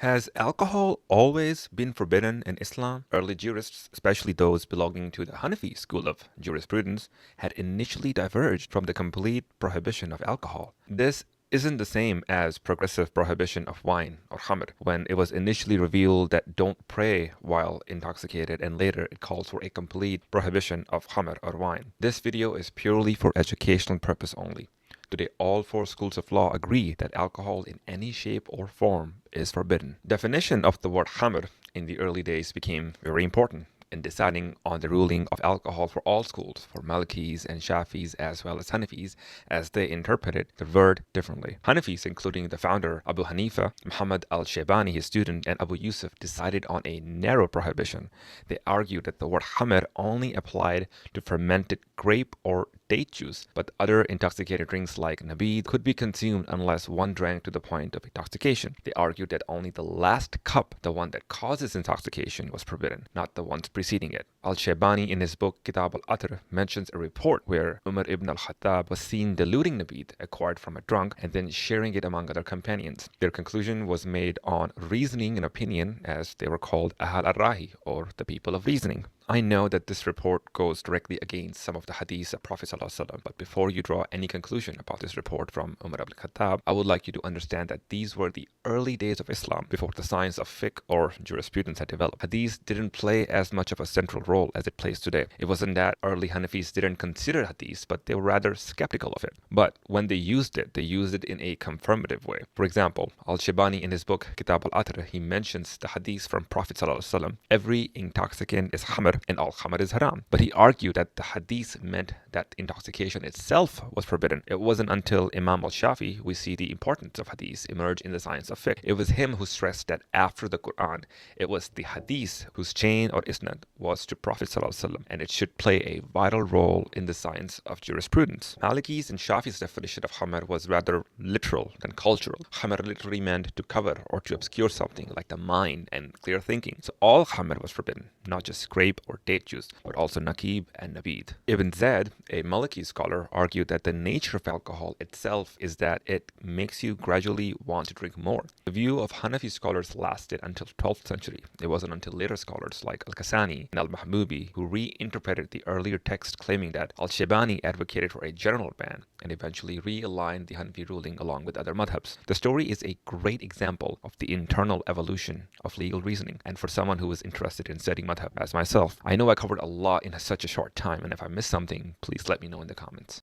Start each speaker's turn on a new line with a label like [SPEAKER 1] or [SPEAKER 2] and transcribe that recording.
[SPEAKER 1] Has alcohol always been forbidden in Islam? Early jurists, especially those belonging to the Hanafi school of jurisprudence, had initially diverged from the complete prohibition of alcohol. This isn't the same as progressive prohibition of wine or khamr, when it was initially revealed that don't pray while intoxicated, and later it calls for a complete prohibition of khamr or wine. This video is purely for educational purpose only. Today, all four schools of law agree that alcohol in any shape or form is forbidden. Definition of the word khamr in the early days became very important in deciding on the ruling of alcohol for all schools, for Malikis and Shafis as well as Hanafis, as they interpreted the word differently. Hanafis, including the founder Abu Hanifa, Muhammad al-Shaybani, his student, and Abu Yusuf, decided on a narrow prohibition. They argued that the word khamr only applied to fermented grape or date juice, but other intoxicating drinks like nabid could be consumed unless one drank to the point of intoxication. They argued that only the last cup, the one that causes intoxication, was forbidden, not the ones preceding it. Al-Shaybani, in his book Kitab al-Atr, mentions a report where Umar ibn al-Khattab was seen diluting nabid acquired from a drunk and then sharing it among other companions. Their conclusion was made on reasoning and opinion, as they were called Ahal al-Rahi, or the people of reasoning. I know that this report goes directly against some of the hadiths of Prophet ﷺ, but before you draw any conclusion about this report from Umar ibn Khattab, I would like you to understand that these were the early days of Islam, before the science of fiqh or jurisprudence had developed. Hadiths didn't play as much of a central role as it plays today. It wasn't that early Hanafis didn't consider hadiths, but they were rather skeptical of it. But when they used it in a confirmative way. For example, Al-Shibani, in his book Kitab al-Atr, he mentions the hadiths from Prophet ﷺ, every intoxicant is khamr and all khamr is haram. But he argued that the hadith meant that intoxication itself was forbidden. It wasn't until Imam al-Shafi we see the importance of hadith emerge in the science of fiqh. It was him who stressed that after the Quran, it was the hadith whose chain or isnad was to Prophet ﷺ, and it should play a vital role in the science of jurisprudence. Maliki's and Shafi's definition of khamr was rather literal than cultural. Khamr literally meant to cover or to obscure something, like the mind and clear thinking. So all khamr was forbidden, not just grape or date juice, but also nakib and nabid. Ibn Zayd, a Maliki scholar, argued that the nature of alcohol itself is that it makes you gradually want to drink more. The view of Hanafi scholars lasted until the 12th century. It wasn't until later scholars like Al-Kasani and Al-Mahmubi who reinterpreted the earlier text, claiming that Al-Shaybani advocated for a general ban and eventually realigned the Hanafi ruling along with other madhabs. The story is a great example of the internal evolution of legal reasoning, and for someone who is interested in studying madhab as myself, I know I covered a lot in such a short time, and if I missed something, please let me know in the comments.